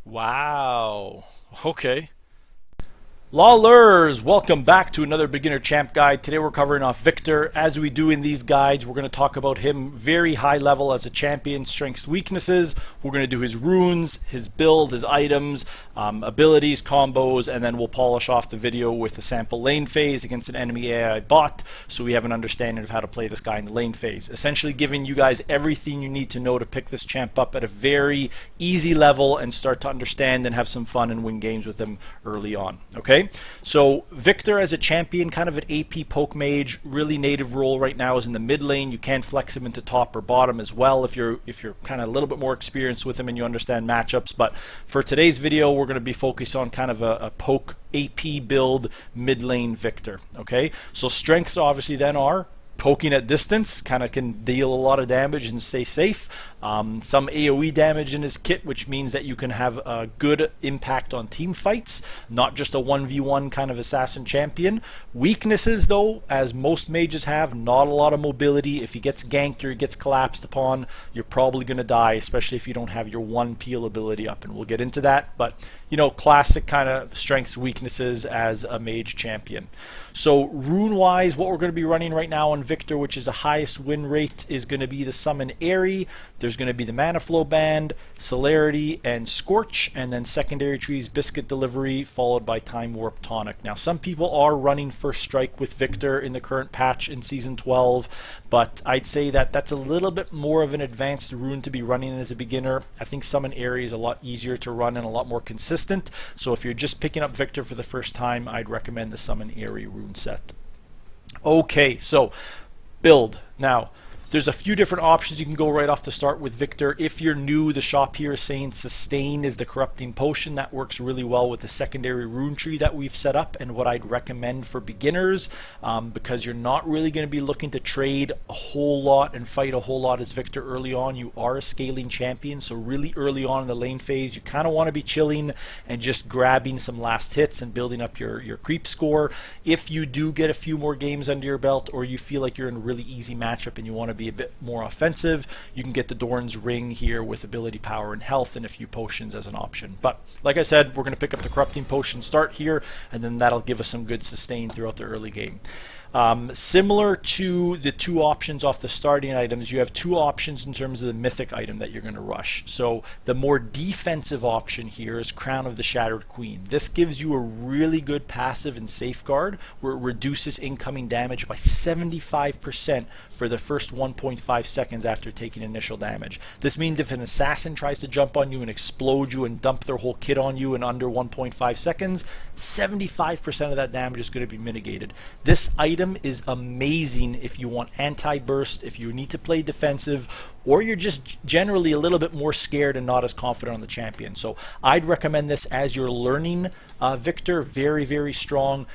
Wow. Okay. Lawlers, welcome back to another beginner champ guide. Today we're covering off Viktor. As we do in these guides, we're going to talk about him very high level as a champion, strengths, weaknesses. We're going to do his runes, his build, his items, abilities, combos, and then we'll polish off the video with a sample lane phase against an enemy AI bot so we have an understanding of how to play this guy in the lane phase. Essentially giving you guys everything you need to know to pick this champ up at a very easy level and start to understand and have some fun and win games with him early on. Okay? So Viktor as a champion, kind of an AP poke mage, really native role right now is in the mid lane. You can flex him into top or bottom as well if you're kind of a little bit more experienced with him and you understand matchups. But for today's video, we're going to be focused on kind of a poke AP build mid lane Viktor. Okay, so strengths obviously then are poking at distance, kind of can deal a lot of damage and stay safe. Some AoE damage in his kit, which means that you can have a good impact on team fights, not just a 1v1 kind of assassin champion. Weaknesses though, as most mages have, not a lot of mobility. If he gets ganked or he gets collapsed upon, you're probably going to die, especially if you don't have your one peel ability up, and we'll get into that. But you know, classic kind of strengths, weaknesses as a mage champion. So rune wise, what we're going to be running right now on Viktor, which is the highest win rate, is going to be the Summon Airy. There's going to be the Mana Flow Band, Celerity, and Scorch, and then secondary trees, Biscuit Delivery, followed by Time Warp Tonic. Now, some people are running First Strike with Viktor in the current patch in Season 12, but I'd say that that's a little bit more of an advanced rune to be running as a beginner. I think Summon Airy is a lot easier to run and a lot more consistent, so if you're just picking up Viktor for the first time, I'd recommend the Summon Airy rune set. Okay, so build. Now, there's a few different options you can go right off the start with Viktor. If you're new, the shop here is saying Sustain is the corrupting potion. That works really well with the secondary rune tree that we've set up, and what I'd recommend for beginners, because you're not really going to be looking to trade a whole lot and fight a whole lot as Viktor early on. You are a scaling champion, so really early on in the lane phase, you kind of want to be chilling and just grabbing some last hits and building up your creep score. If you do get a few more games under your belt, or you feel like you're in a really easy matchup and you want to be a bit more offensive, you can get the Dorn's Ring here with ability, power, and health, and a few potions as an option. But like I said, we're going to pick up the corrupting potion start here, and then that'll give us some good sustain throughout the early game. Similar to the two options off the starting items, you have two options in terms of the mythic item that you're going to rush. So the more defensive option here is Crown of the Shattered Queen. This gives you a really good passive and safeguard where it reduces incoming damage by 75% for the first 1.5 seconds after taking initial damage. This means if an assassin tries to jump on you and explode you and dump their whole kit on you in under 1.5 seconds, 75% of that damage is going to be mitigated. This item is amazing if you want anti-burst, if you need to play defensive, or you're just generally a little bit more scared and not as confident on the champion. So I'd recommend this as you're learning Viktor. Very, very strong.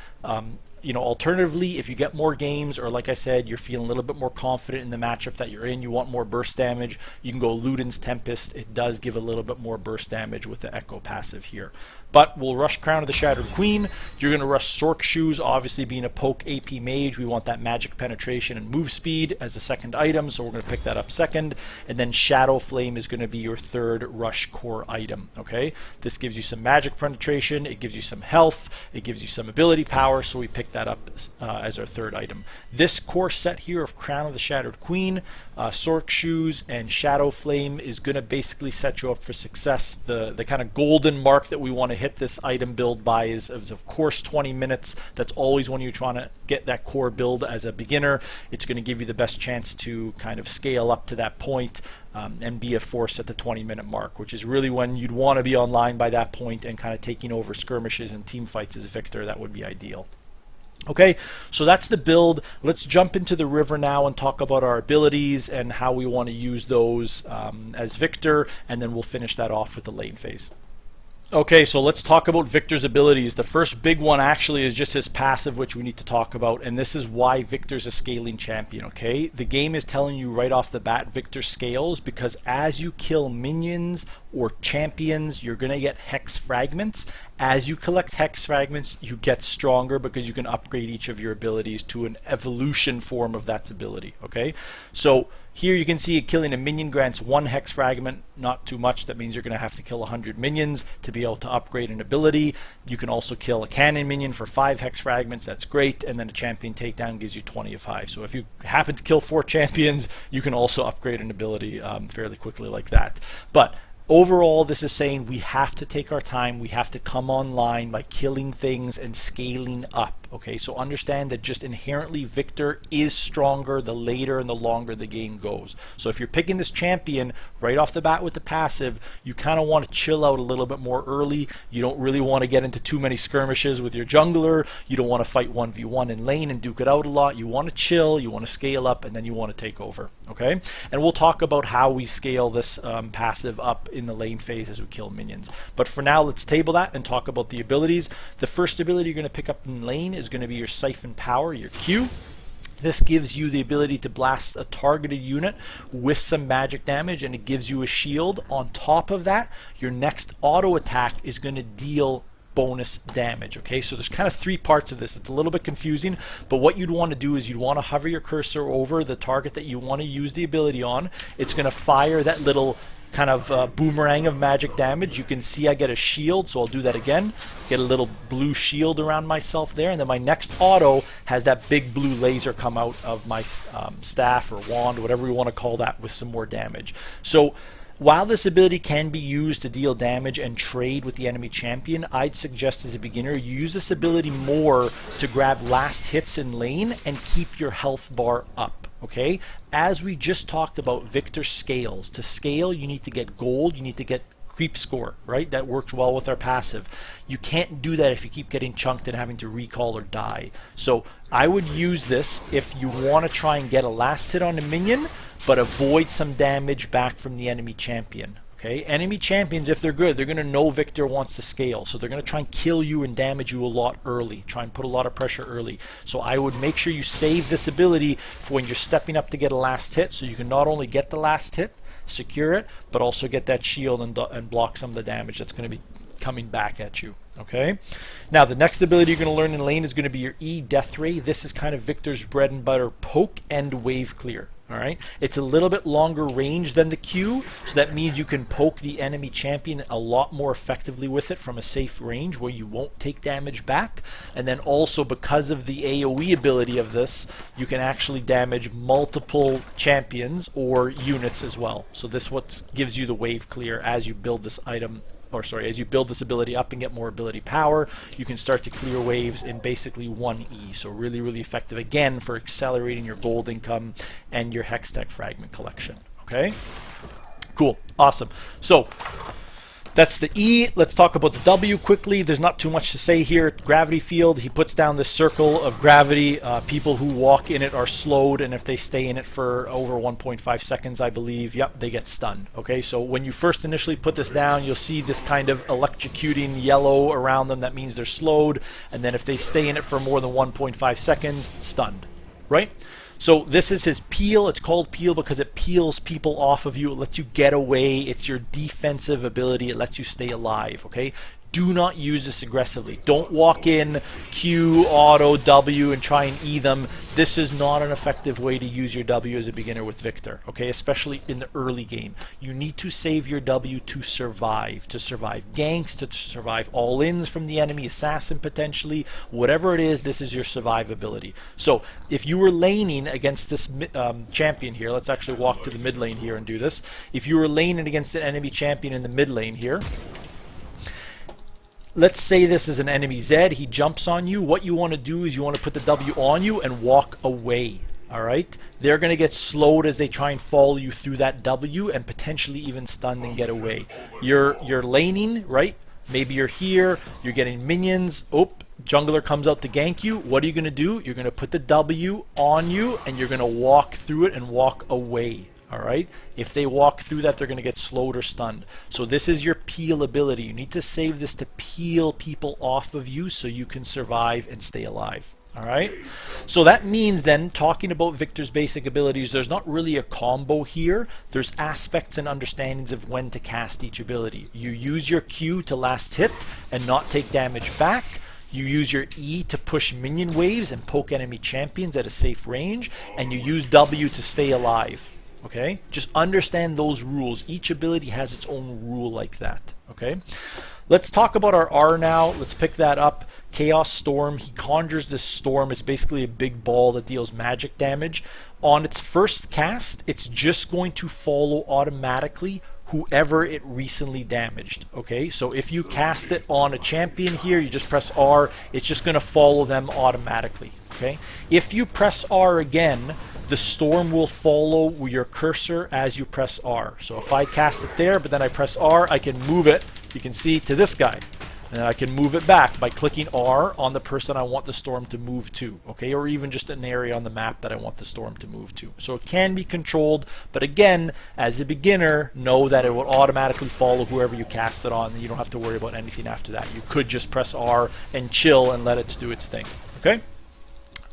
You know, alternatively, if you get more games, or like I said, you're feeling a little bit more confident in the matchup that you're in, you want more burst damage, you can go Luden's Tempest. It does give a little bit more burst damage with the Echo passive here. But we'll rush Crown of the Shattered Queen. You're going to rush Sork Shoes, obviously being a poke AP mage. We want that magic penetration and move speed as a second item, so we're going to pick that up second. And then Shadow Flame is going to be your third rush core item. Okay, this gives you some magic penetration, it gives you some health, it gives you some ability power, so we pick that up as our third item. This core set here of Crown of the Shattered Queen, Sork Shoes, and Shadow Flame is going to basically set you up for success. The kind of golden mark that we want to hit this item build by is of course 20 minutes. That's always when you're trying to get that core build as a beginner. It's going to give you the best chance to kind of scale up to that point and be a force at the 20-minute mark, which is really when you'd want to be online by that point and kind of taking over skirmishes and team fights as Viktor. That would be ideal. Okay, so that's the build. Let's jump into the river now and talk about our abilities and how we want to use those as Viktor, and then we'll finish that off with the lane phase. Okay, so let's talk about Viktor's abilities. The first big one actually is just his passive, which we need to talk about, and this is why Viktor's a scaling champion, okay? The game is telling you right off the bat Viktor scales because as you kill minions or champions, you're going to get hex fragments. As you collect hex fragments, you get stronger because you can upgrade each of your abilities to an evolution form of that ability. Okay, so here you can see killing a minion grants 1 hex fragment, not too much. That means you're going to have to kill 100 minions to be able to upgrade an ability. You can also kill a cannon minion for 5 hex fragments. That's great. And then a champion takedown gives you 20 of 5. So if you happen to kill 4 champions, you can also upgrade an ability fairly quickly like that. But overall, this is saying we have to take our time. We have to come online by killing things and scaling up. Okay, so understand that just inherently Viktor is stronger the later and the longer the game goes. So if you're picking this champion right off the bat with the passive, you kind of want to chill out a little bit more early. You don't really want to get into too many skirmishes with your jungler. You don't want to fight 1v1 in lane and duke it out a lot. You want to chill, you want to scale up, and then you want to take over. Okay, and we'll talk about how we scale this passive up in the lane phase as we kill minions. But for now, let's table that and talk about the abilities. The first ability you're going to pick up in lane is going to be your Siphon Power, your Q. This gives you the ability to blast a targeted unit with some magic damage, and it gives you a shield. On top of that, your next auto attack is going to deal bonus damage. Okay, so there's kind of 3 parts of this. It's a little bit confusing, but what you'd want to do is you'd want to hover your cursor over the target that you want to use the ability on. It's going to fire that little kind of boomerang of magic damage. You can see I get a shield, so I'll do that again. Get a little blue shield around myself there, and then my next auto has that big blue laser come out of my staff or wand, whatever you want to call that, with some more damage. So while this ability can be used to deal damage and trade with the enemy champion, I'd suggest as a beginner you use this ability more to grab last hits in lane and keep your health bar up. Okay, as we just talked about, Viktor scales. To scale, you need to get gold, you need to get creep score, right? That works well with our passive. You can't do that if you keep getting chunked and having to recall or die. So I would use this if you want to try and get a last hit on a minion, but avoid some damage back from the enemy champion. Okay, enemy champions, if they're good, they're going to know Viktor wants to scale, so they're going to try and kill you and damage you a lot early, try and put a lot of pressure early. So I would make sure you save this ability for when you're stepping up to get a last hit, so you can not only get the last hit, secure it, but also get that shield and block some of the damage that's going to be coming back at you. Okay, now the next ability you're going to learn in lane is going to be your E, Death Ray. This is kind of Viktor's bread and butter poke and wave clear. All right, it's a little bit longer range than the Q, so that means you can poke the enemy champion a lot more effectively with it from a safe range where you won't take damage back. And then also, because of the AoE ability of this, you can actually damage multiple champions or units as well. So this what gives you the wave clear as you build this item, or sorry, as you build this ability up and get more ability power, you can start to clear waves in basically 1E. So really, really effective again for accelerating your gold income and your Hextech fragment collection. Okay, cool, awesome. So that's the E. Let's talk about the W quickly. There's not too much to say here. Gravity field, he puts down this circle of gravity. People who walk in it are slowed, and if they stay in it for over 1.5 seconds, I believe, yep, they get stunned. Okay, so when you first initially put this down, you'll see this kind of electrocuting yellow around them. That means they're slowed, and then if they stay in it for more than 1.5 seconds, stunned, right? So this is his peel. It's called peel because it peels people off of you. It lets you get away. It's your defensive ability. It lets you stay alive, okay? Do not use this aggressively. Don't walk in, Q, auto, W, and try and E them. This is not an effective way to use your W as a beginner with Viktor, okay? Especially in the early game. You need to save your W to survive ganks, to survive all-ins from the enemy, assassin potentially, whatever it is, this is your survivability. So if you were laning against this champion here, let's actually walk to the mid lane here and do this. If you were laning against an enemy champion in the mid lane here, let's say this is an enemy Zed, he jumps on you. What you want to do is you want to put the W on you and walk away. All right, they're going to get slowed as they try and follow you through that W and potentially even stunned and get away. You're laning, right? Maybe you're here, you're getting minions. Oh, jungler comes out to gank you. What are you going to do? You're going to put the W on you and you're going to walk through it and walk away. All right, if they walk through that, they're going to get slowed or stunned. So this is your peel ability. You need to save this to peel people off of you so you can survive and stay alive. All right. So that means then, talking about Viktor's basic abilities, there's not really a combo here. There's aspects and understandings of when to cast each ability. You use your Q to last hit and not take damage back. You use your E to push minion waves and poke enemy champions at a safe range. And you use W to stay alive. Okay? Just understand those rules. Each ability has its own rule like that. Okay? Let's talk about our R now. Let's pick that up. Chaos Storm. He conjures this storm. It's basically a big ball that deals magic damage. On its first cast, it's just going to follow automatically whoever it recently damaged. Okay, so if you cast it on a champion here, you just press R, it's just going to follow them automatically. Okay, if you press R again, the storm will follow your cursor as you press R. So if I cast it there, but then I press R, I can move it, you can see, to this guy. And I can move it back by clicking R on the person I want the storm to move to, okay? Or even just an area on the map that I want the storm to move to. So it can be controlled, but again, as a beginner, know that it will automatically follow whoever you cast it on, and you don't have to worry about anything after that. You could just press R and chill and let it do its thing, okay?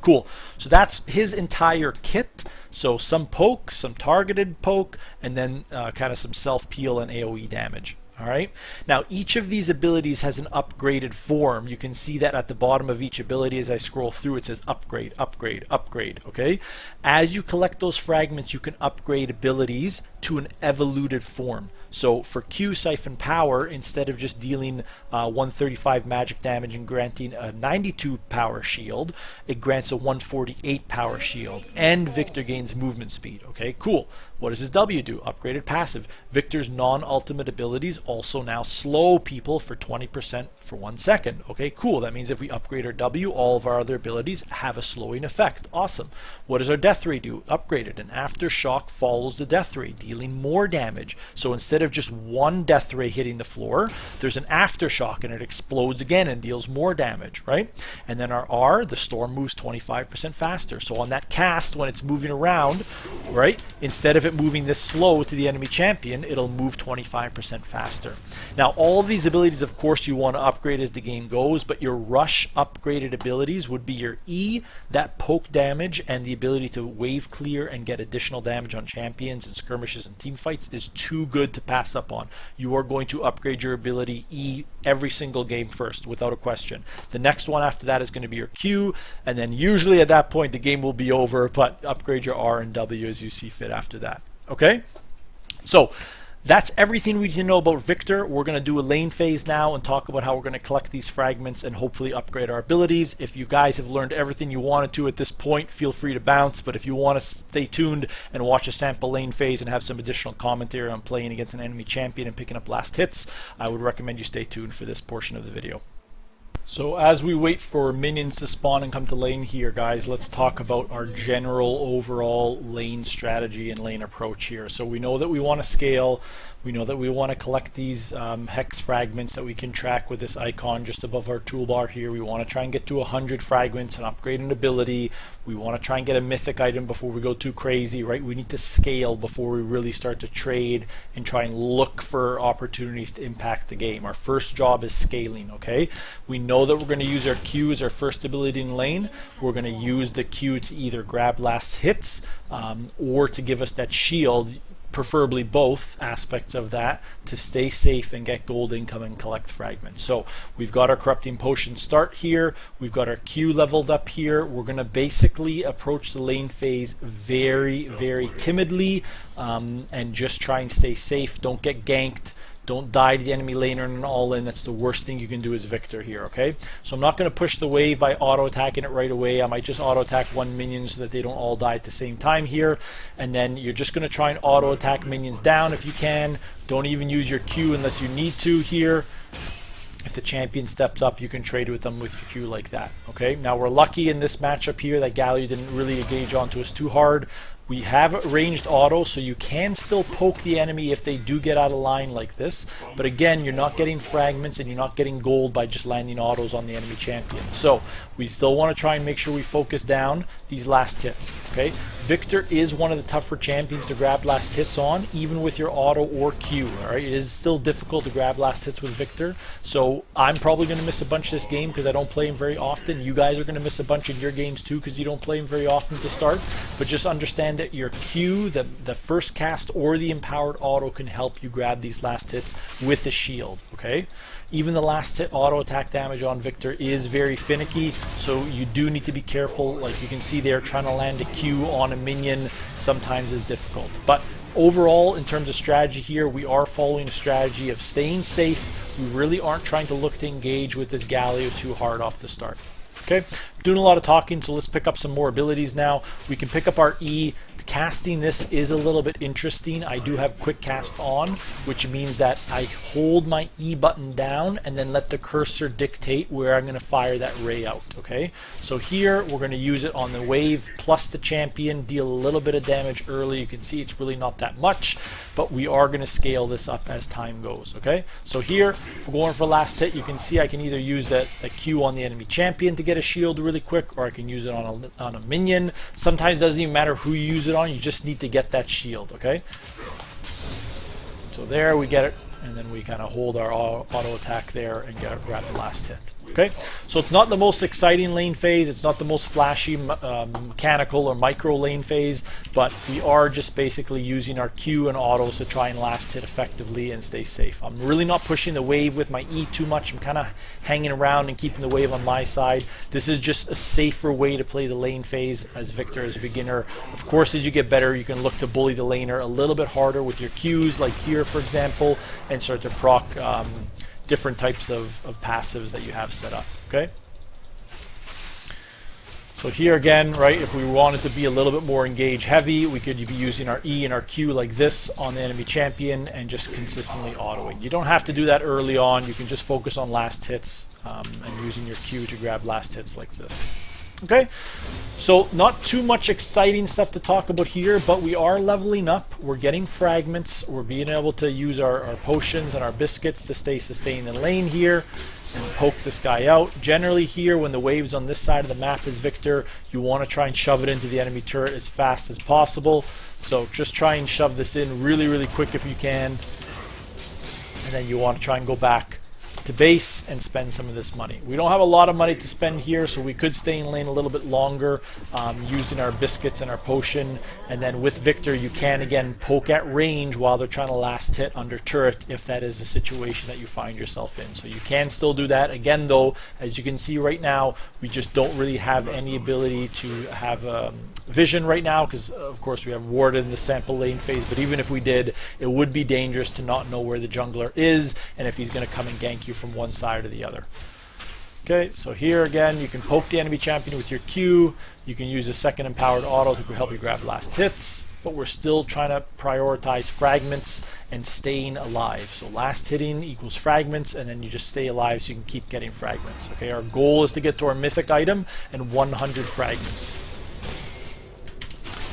Cool. So that's his entire kit. So some poke, some targeted poke, and then kind of some self-peel and AoE damage. All right. Now each of these abilities has an upgraded form. You can see that at the bottom of each ability as I scroll through, it says upgrade, upgrade, upgrade. Okay. As you collect those fragments, you can upgrade abilities to an evoluted form. So for Q Siphon Power, instead of just dealing 135 magic damage and granting a 92 power shield, it grants a 148 power shield, and Viktor gains movement speed. Okay, cool. What does his W do? Upgraded passive. Viktor's non-ultimate abilities also now slow people for 20% for 1 second. Okay, cool. That means if we upgrade our W, all of our other abilities have a slowing effect. Awesome. What does our death ray do? Upgraded. An aftershock follows the death ray, dealing more damage. So instead of just one death ray hitting the floor, there's an aftershock and it explodes again and deals more damage, right? And then our R, the storm moves 25% faster. So on that cast, when it's moving around, right, instead of it moving this slow to the enemy champion, it'll move 25% faster. Now all of these abilities, of course, you want to upgrade as the game goes, but your rush upgraded abilities would be your E, that poke damage, and the ability to wave clear and get additional damage on champions and skirmishes and team fights is too good to pass up on. You are going to upgrade your ability E every single game first, without a question. The next one after that is going to be your Q, and then usually at that point the game will be over, but upgrade your R and W as you see fit after that. Okay? So that's everything we need to know about Viktor. We're going to do a lane phase now and talk about how we're going to collect these fragments and hopefully upgrade our abilities. If you guys have learned everything you wanted to at this point, feel free to bounce. But if you want to stay tuned and watch a sample lane phase and have some additional commentary on playing against an enemy champion and picking up last hits, I would recommend you stay tuned for this portion of the video. So as we wait for minions to spawn and come to lane here, guys, let's talk about our general overall lane strategy and lane approach here. So we know that we want to scale. We know that we want to collect these hex fragments that we can track with this icon just above our toolbar here. We want to try and get to 100 fragments and upgrade an ability. We want to try and get a mythic item before we go too crazy, right? We need to scale before we really start to trade and try and look for opportunities to impact the game. Our first job is scaling, okay? We know that we're going to use our Q as our first ability in lane. We're going to use the Q to either grab last hits or to give us that shield, preferably both aspects of that, to stay safe and get gold income and collect fragments. So we've got our corrupting potion start here, we've got our Q leveled up here. We're going to basically approach the lane phase very, very timidly and just try and stay safe. Don't get ganked. Don't die to the enemy laner and all in. That's the worst thing you can do as Viktor here, okay? So I'm not going to push the wave by auto-attacking it right away. I might just auto-attack one minion so that they don't all die at the same time here. And then you're just going to try and auto-attack minions down if you can. Don't even use your Q unless you need to here. If the champion steps up, you can trade with them with your Q like that, okay? Now we're lucky in this matchup here that Galio didn't really engage onto us too hard. We have ranged auto, so you can still poke the enemy if they do get out of line like this. But again, you're not getting fragments and you're not getting gold by just landing autos on the enemy champion. So we still want to try and make sure we focus down these last hits. Okay, Viktor is one of the tougher champions to grab last hits on, even with your auto or Q. All right, it is still difficult to grab last hits with Viktor. So I'm probably going to miss a bunch this game because I don't play him very often. You guys are going to miss a bunch in your games too because you don't play him very often to start. But just understand that your Q, the first cast or the empowered auto can help you grab these last hits with a shield. Okay, even the last hit auto attack damage on Viktor is very finicky, so you do need to be careful. Like you can see there, trying to land a Q on a minion sometimes is difficult. But overall, in terms of strategy here, we are following a strategy of staying safe. We really aren't trying to look to engage with this Galio too hard off the start. Okay, doing a lot of talking, so let's pick up some more abilities now. We can pick up our E. Casting this is a little bit interesting. I do have quick cast on, which means that I hold my E button down and then let the cursor dictate where I'm going to fire that ray out. Okay, so here we're going to use it on the wave plus the champion, deal a little bit of damage early. You can see it's really not that much, but we are going to scale this up as time goes. Okay, so here if we're going for last hit, you can see I can either use that Q on the enemy champion to get a shield really quick, or I can use it on a minion. Sometimes it doesn't even matter who you use it on, you just need to get that shield. Okay, so there we get it, and then we kind of hold our auto attack there and grab the last hit. Okay, so it's not the most exciting lane phase, it's not the most flashy mechanical or micro lane phase, but we are just basically using our Q and autos to try and last hit effectively and stay safe. I'm really not pushing the wave with my E too much. I'm kind of hanging around and keeping the wave on my side. This is just a safer way to play the lane phase as Viktor as a beginner. Of course, as you get better, you can look to bully the laner a little bit harder with your Qs, like here for example, and start to proc different types of passives that you have set up. Okay, so here again, right, if we wanted to be a little bit more engage heavy, we could be using our E and our Q like this on the enemy champion and just consistently autoing. You don't have to do that early on. You can just focus on last hits and using your Q to grab last hits like this. Okay, so not too much exciting stuff to talk about here, but we are leveling up. We're getting fragments. We're being able to use our potions and our biscuits to stay sustained in lane here and poke this guy out. Generally here, when the wave's on this side of the map is Viktor, you want to try and shove it into the enemy turret as fast as possible. So just try and shove this in really, really quick if you can. And then you want to try and go back to base and spend some of this money. We don't have a lot of money to spend here, so we could stay in lane a little bit longer using our biscuits and our potion. And then with Viktor, you can again poke at range while they're trying to last hit under turret if that is a situation that you find yourself in. So you can still do that. Again though, as you can see right now, we just don't really have any ability to have vision right now because of course we have warded in the sample lane phase, but even if we did, it would be dangerous to not know where the jungler is and if he's going to come and gank you from one side or the other. Okay, so here again you can poke the enemy champion with your Q, you can use a second empowered auto to help you grab last hits, but we're still trying to prioritize fragments and staying alive. So last hitting equals fragments, and then you just stay alive so you can keep getting fragments. Okay, our goal is to get to our mythic item and 100 fragments.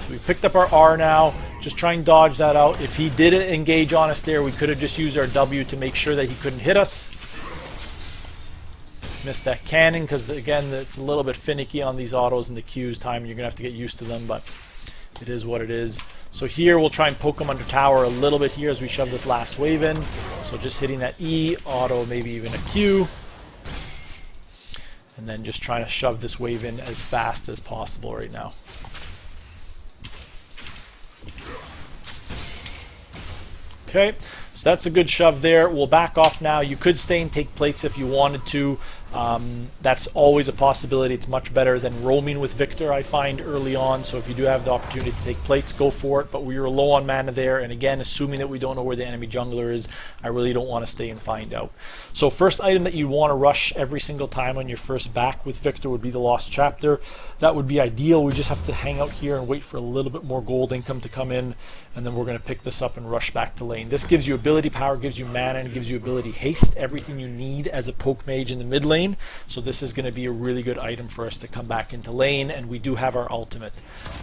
So we picked up our R now, just try and dodge that out. If he did engage on us there, we could have just used our W to make sure that he couldn't hit us. Missed that cannon because again it's a little bit finicky on these autos and the Qs time. You're gonna have to get used to them, but it is what it is. So here we'll try and poke him under tower a little bit here as we shove this last wave in. So just hitting that E, auto, maybe even a Q, and then just trying to shove this wave in as fast as possible right now. Okay, so that's a good shove there. We'll back off now. You could stay and take plates if you wanted to. That's always a possibility. It's much better than roaming with Viktor, I find, early on. So if you do have the opportunity to take plates, go for it. But we were low on mana there. And again, assuming that we don't know where the enemy jungler is, I really don't want to stay and find out. So first item that you want to rush every single time on your first back with Viktor would be the Lost Chapter. That would be ideal. We just have to hang out here and wait for a little bit more gold income to come in. And then we're going to pick this up and rush back to lane. This gives you ability ability power gives you mana and gives you ability haste, everything you need as a poke mage in the mid lane. So this is going to be a really good item for us to come back into lane, and we do have our ultimate.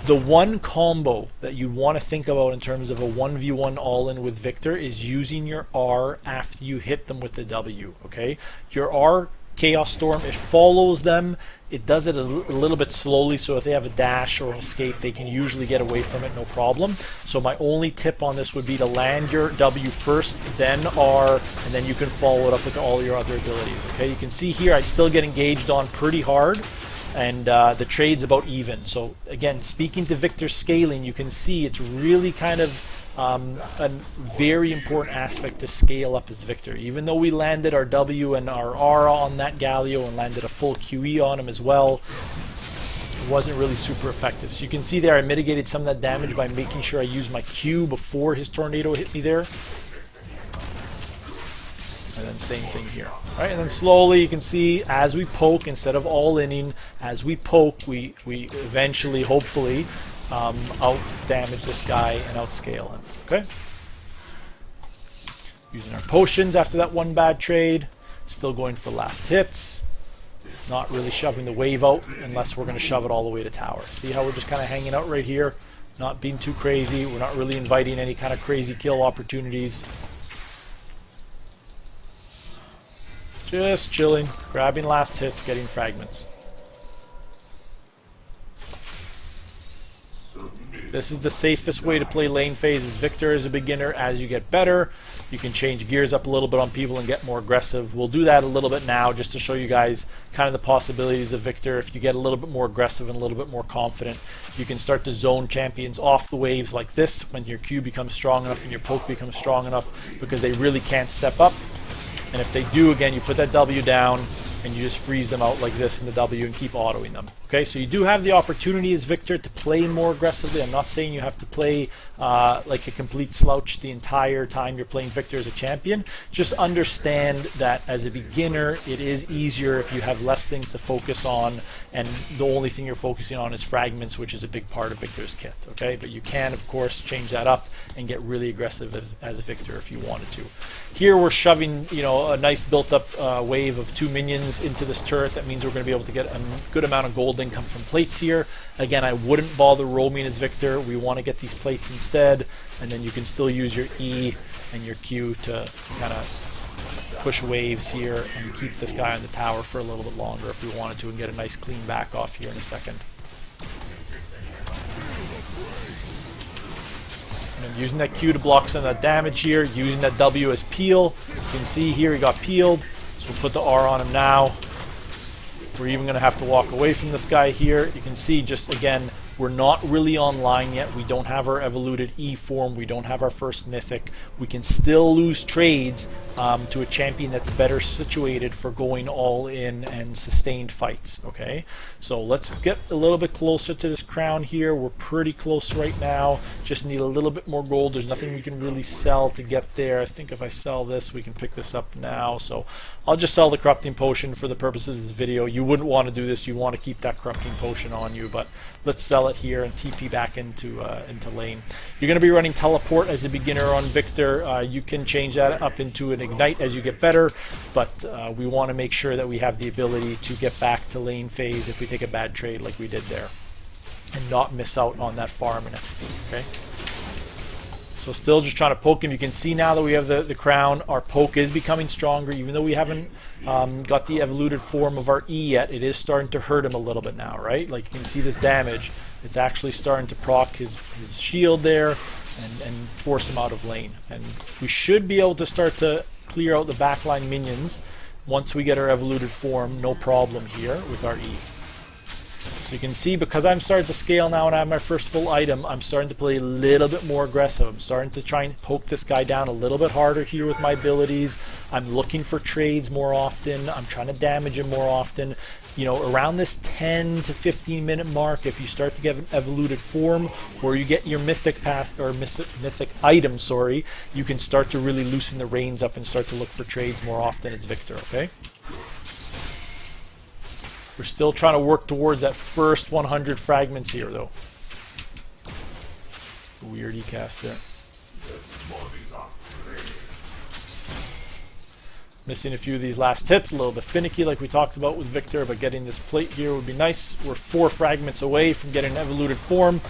The one combo that you want to think about in terms of a 1v1 all-in with Viktor is using your R after you hit them with the W, okay? Your R, Chaos Storm, it follows them. It does it a little bit slowly, so if they have a dash or an escape, they can usually get away from it, no problem. So my only tip on this would be to land your W first, then R, and then you can follow it up with all your other abilities, okay? You can see here I still get engaged on pretty hard, and the trade's about even. So again, speaking to Viktor's scaling, you can see it's really kind of a very important aspect to scale up as Viktor. Even though we landed our W and our R on that Galio and landed a full QE on him as well, it wasn't really super effective. So you can see there I mitigated some of that damage by making sure I used my Q before his tornado hit me there. And then same thing here. All right, and then slowly you can see as we poke, instead of all-inning, as we poke, we eventually, hopefully, out damage this guy and outscale him. Okay. Using our potions after that one bad trade. Still going for last hits. Not really shoving the wave out unless we're going to shove it all the way to tower. See how we're just kind of hanging out right here? Not being too crazy. We're not really inviting any kind of crazy kill opportunities. Just chilling, grabbing last hits, getting fragments. This is the safest way to play lane phase as Viktor as a beginner. As you get better, you can change gears up a little bit on people and get more aggressive. We'll do that a little bit now just to show you guys kind of the possibilities of Viktor. If you get a little bit more aggressive and a little bit more confident, you can start to zone champions off the waves like this when your Q becomes strong enough and your poke becomes strong enough, because they really can't step up. And if they do, again, you put that W down and you just freeze them out like this in the W and keep autoing them. Okay, so you do have the opportunity as Viktor to play more aggressively. I'm not saying you have to play like a complete slouch the entire time you're playing Viktor as a champion. Just understand that as a beginner, it is easier if you have less things to focus on, and the only thing you're focusing on is fragments, which is a big part of Viktor's kit. Okay, but you can, of course, change that up and get really aggressive as Viktor if you wanted to. Here we're shoving, you know, a nice built-up wave of 2 minions into this turret. That means we're going to be able to get a good amount of gold income from plates here. Again, I wouldn't bother roaming as Viktor. We want to get these plates instead, and then you can still use your E and your Q to kind of push waves here and keep this guy on the tower for a little bit longer if we wanted to, and get a nice clean back off here in a second. And using that Q to block some of that damage here, using that W as peel. You can see here he got peeled, so we'll put the R on him now. We're even going to have to walk away from this guy here. You can see, just again, we're not really online yet. We don't have our evoluted E form. We don't have our first mythic. We can still lose trades to a champion that's better situated for going all in and sustained fights. Okay, so let's get a little bit closer to this crown here. We're pretty close right now. Just need a little bit more gold. There's nothing we can really sell to get there. I think if I sell this, we can pick this up now. So I'll just sell the corrupting potion for the purposes of this video. You wouldn't want to do this. You want to keep that corrupting potion on you, but let's sell it here and TP back into lane. You're going to be running teleport as a beginner on Viktor. You can change that up into an ignite as you get better, but we want to make sure that we have the ability to get back to lane phase if we take a bad trade like we did there, and not miss out on that farm and XP. Okay. So still just trying to poke him. You can see now that we have the crown, our poke is becoming stronger. Even though we haven't got the evoluted form of our E yet, it is starting to hurt him a little bit now, right? Like you can see this damage. It's actually starting to proc his shield there and force him out of lane. And we should be able to start to clear out the backline minions once we get our evoluted form, no problem here with our E. So you can see, because I'm starting to scale now and I have my first full item, I'm starting to play a little bit more aggressive. I'm starting to try and poke this guy down a little bit harder here with my abilities. I'm looking for trades more often. I'm trying to damage him more often. You know, around this 10 to 15 minute mark, if you start to get an evoluted form or you get your mythic path or mythic item, sorry, you can start to really loosen the reins up and start to look for trades more often as Viktor, okay? We're still trying to work towards that first 100 fragments here, though. Weird E-cast there. Missing a few of these last hits, a little bit finicky like we talked about with Viktor, but getting this plate here would be nice. We're 4 fragments away from getting an evoluted form.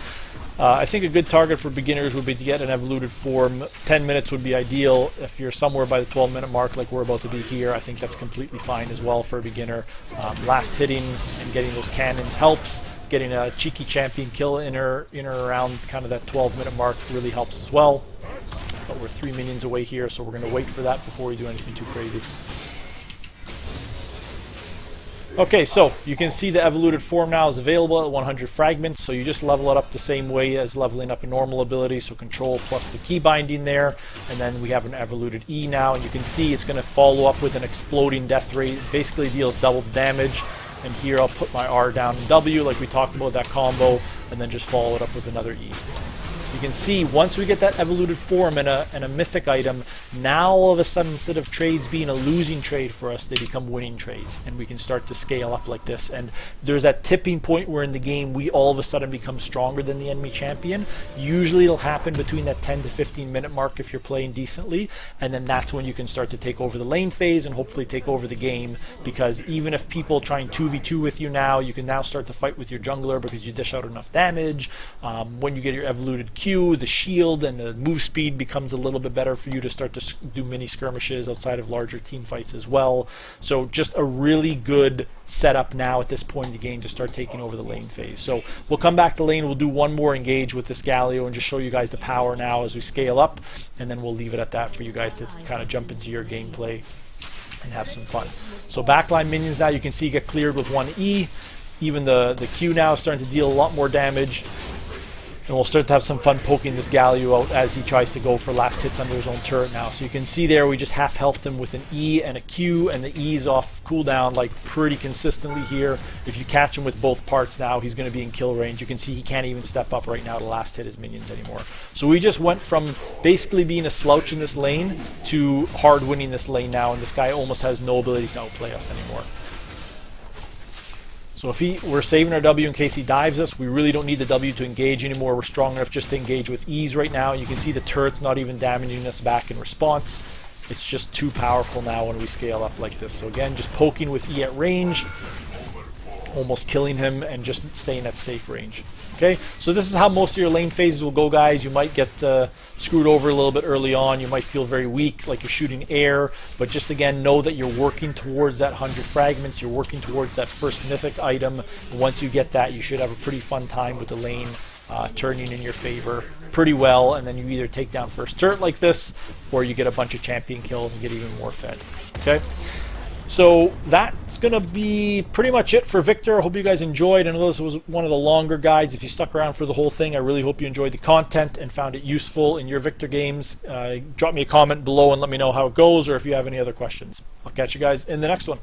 I think a good target for beginners would be to get an evoluted form. 10 minutes would be ideal. If you're somewhere by the 12-minute mark like we're about to be here, I think that's completely fine as well for a beginner. Last hitting and getting those cannons helps. Getting a cheeky champion kill in or around kind of that 12-minute mark really helps as well. But we're 3 minions away here, so we're going to wait for that before we do anything too crazy. Okay, so you can see the evoluted form now is available at 100 fragments, so you just level it up the same way as leveling up a normal ability, so control plus the key binding there, and then we have an evoluted E now, and you can see it's going to follow up with an exploding death rate. It basically deals double damage, and here I'll put my R down in W like we talked about that combo, and then just follow it up with another E. You can see once we get that evoluted form and a mythic item, now all of a sudden instead of trades being a losing trade for us, they become winning trades, and we can start to scale up like this. And there's that tipping point where in the game we all of a sudden become stronger than the enemy champion. Usually it'll happen between that 10 to 15 minute mark if you're playing decently, and then that's when you can start to take over the lane phase and hopefully take over the game, because even if people try and 2v2 with you now, you can now start to fight with your jungler because you dish out enough damage. When you get your evoluted Q, the shield and the move speed becomes a little bit better for you to start to do mini skirmishes outside of larger team fights as well. So just a really good setup now at this point in the game to start taking over the lane phase. So we'll come back to lane, we'll do one more engage with this Galio and just show you guys the power now as we scale up, and then we'll leave it at that for you guys to kind of jump into your gameplay and have some fun. So backline minions now you can see get cleared with 1E. Even the Q now is starting to deal a lot more damage. And we'll start to have some fun poking this Galio out as he tries to go for last hits under his own turret now. So you can see there we just half healthed him with an E and a Q, and the E's off cooldown like pretty consistently here. If you catch him with both parts now, he's going to be in kill range. You can see he can't even step up right now to last hit his minions anymore. So we just went from basically being a slouch in this lane to hard winning this lane now, and this guy almost has no ability to outplay us anymore. So if we're saving our W in case he dives us, we really don't need the W to engage anymore. We're strong enough just to engage with ease right now. You can see the turret's not even damaging us back in response. It's just too powerful now when we scale up like this. So again, just poking with E at range, almost killing him, and just staying at safe range. Okay, so this is how most of your lane phases will go, guys. You might get screwed over a little bit early on. You might feel very weak, like you're shooting air, but just again, know that you're working towards that 100 fragments. You're working towards that first mythic item. And once you get that, you should have a pretty fun time with the lane turning in your favor pretty well, and then you either take down first turret like this, or you get a bunch of champion kills and get even more fed. Okay. So that's going to be pretty much it for Viktor. I hope you guys enjoyed. I know this was one of the longer guides. If you stuck around for the whole thing, I really hope you enjoyed the content and found it useful in your Viktor games. Drop me a comment below and let me know how it goes, or if you have any other questions. I'll catch you guys in the next one.